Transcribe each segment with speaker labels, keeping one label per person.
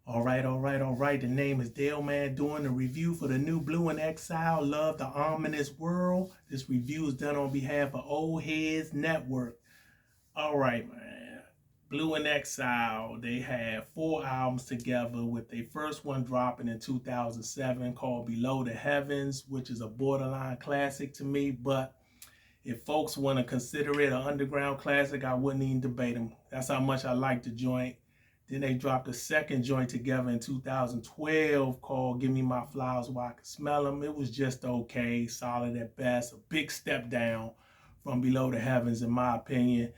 Speaker 1: All right. The name is Delman doing the review for the new Blu Exile, Love the Ominous World. This review is done on behalf of Old Heads Network. All right, man. Blu Exile, they have 4 albums together with their first one dropping in 2007 called Below the Heavens, which is a borderline classic to me. But if folks want to consider it an underground classic, I wouldn't even debate them. That's how much I like the joint. Then they dropped a second joint together in 2012 called Give Me My Flowers While I Can Smell Them. It was just okay, solid at best, a big step down from Below the Heavens in my opinion.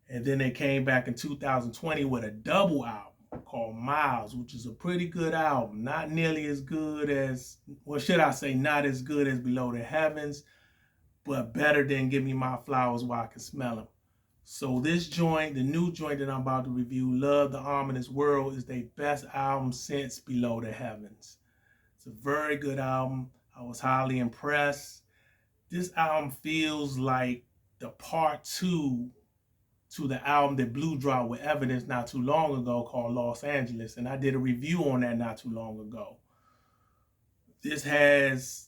Speaker 1: And then they came back in 2020 with a double album called Miles, which is a pretty good album. Not nearly as good as, well, should I say not as good as Below the Heavens, but better than Give Me My Flowers While I Can Smell Them. So this joint, the new joint that I'm about to review, Love the Ominous World, is their best album since Below the Heavens. It's a very good album. I was highly impressed. This album feels like the part 2 to the album that Blu dropped with Evidence not too long ago called Los Angeles. And I did a review on that not too long ago. It's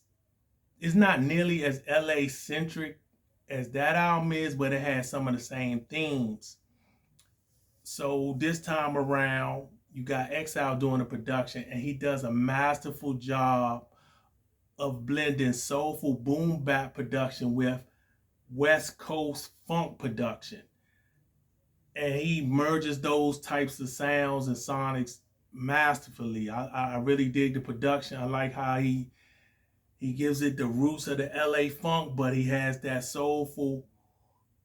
Speaker 1: not nearly as LA centric as that album is, but it has some of the same themes. So this time around, you got Exile doing the production, and he does a masterful job of blending soulful boom bap production with West Coast funk production. And he merges those types of sounds and sonics masterfully. I really dig the production. I like how he gives it the roots of the LA funk, but he has that soulful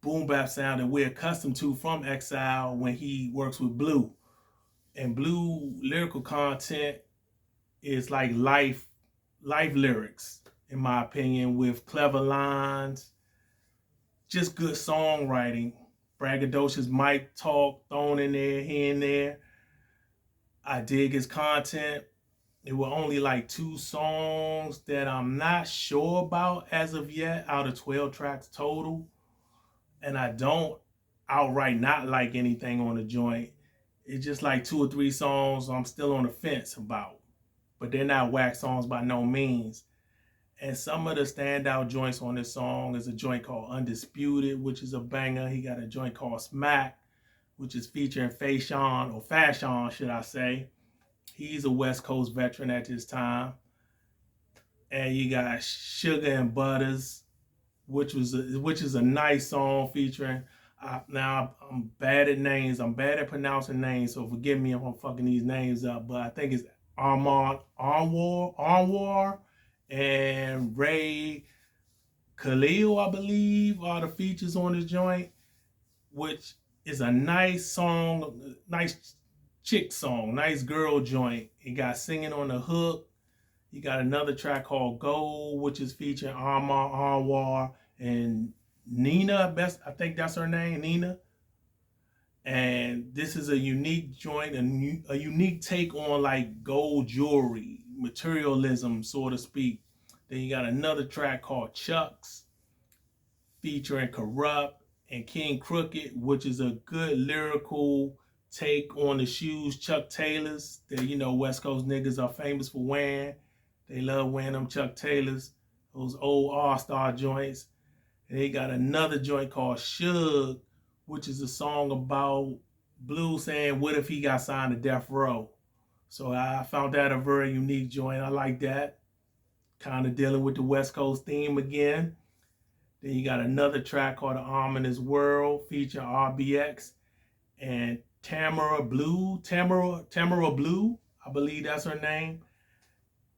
Speaker 1: boom bap sound that we're accustomed to from Exile when he works with Blu. And Blu lyrical content is like life lyrics, in my opinion, with clever lines, just good songwriting, braggadocious mic talk thrown in there, here and there. I dig his content. It were only like 2 songs that I'm not sure about as of yet out of 12 tracks total. And I don't outright not like anything on the joint. It's just like 2 or 3 songs I'm still on the fence about. But they're not whack songs by no means. And some of the standout joints on this song is a joint called Undisputed, which is a banger. He got a joint called Smack, which is featuring Fashion, should I say. He's a West Coast veteran at this time. And you got Sugar and Butters, which is a nice song featuring. Now I'm bad at names. I'm bad at pronouncing names, so forgive me if I'm fucking these names up. But I think it's Anwar and Ray Khalil, I believe, are the features on this joint, which is a nice song, nice chick song, nice girl joint. It got singing on the hook. You got another track called Gold, which is featuring Anwar and Nina. I think that's her name, Nina. And this is a unique joint, a unique take on like gold jewelry, materialism, so to speak. Then you got another track called Chucks, featuring Corrupt and King Crooked, which is a good lyrical take on the shoes Chuck Taylors that, West Coast niggas are famous for wearing. They love wearing them Chuck Taylors, those old All-Star joints. And they got another joint called Suge, which is a song about Blu saying, what if he got signed to Death Row? So I found that a very unique joint. I like that. Kind of dealing with the West Coast theme again. Then you got another track called The Ominous World featuring RBX and Tamara Blu, I believe that's her name.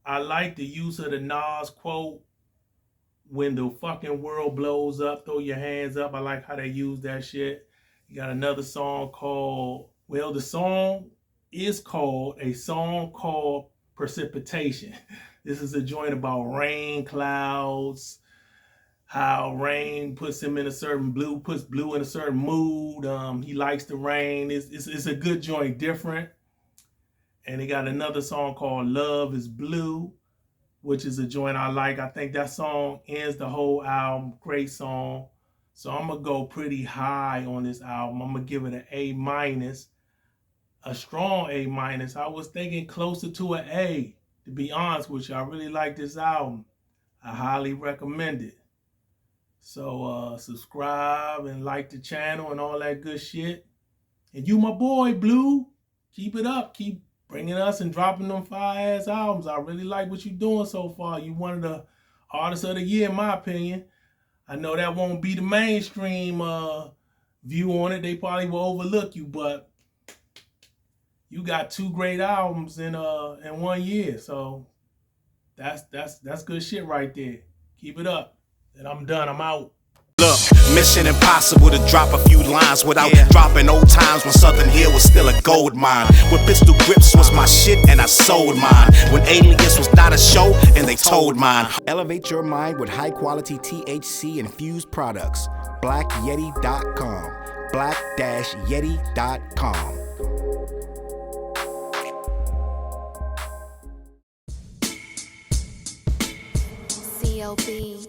Speaker 1: I like the use of the Nas quote, when the fucking world blows up, throw your hands up. I like how they use that shit. You got another song called, the song is called Precipitation. This is a joint about rain, clouds, how rain puts him in puts Blu in a certain mood. He likes the rain. It's a good joint, different. And he got another song called Love is Blue, which is a joint I like. I think that song ends the whole album. Great song. So I'm going to go pretty high on this album. I'm going to give it an A-. a strong A minus. I was thinking closer to an A, to be honest with you. I really like this album. I highly recommend it. So subscribe and like the channel and all that good shit. And you my boy, Blu. Keep it up. Keep bringing us and dropping them fire-ass albums. I really like what you're doing so far. You one of the artists of the year, in my opinion. I know that won't be the mainstream view on it. They probably will overlook you, but you got 2 great albums in 1 year. So that's good shit right there. Keep it up. And I'm done. I'm out.
Speaker 2: Look, mission impossible to drop a few lines without dropping old times when Southern Hill was still a gold mine. When pistol grips was my shit and I sold mine. When Alias was not a show and they told mine.
Speaker 3: Elevate your mind with high quality THC infused products. BlackYeti.com. Black-Yeti.com.
Speaker 4: CLB.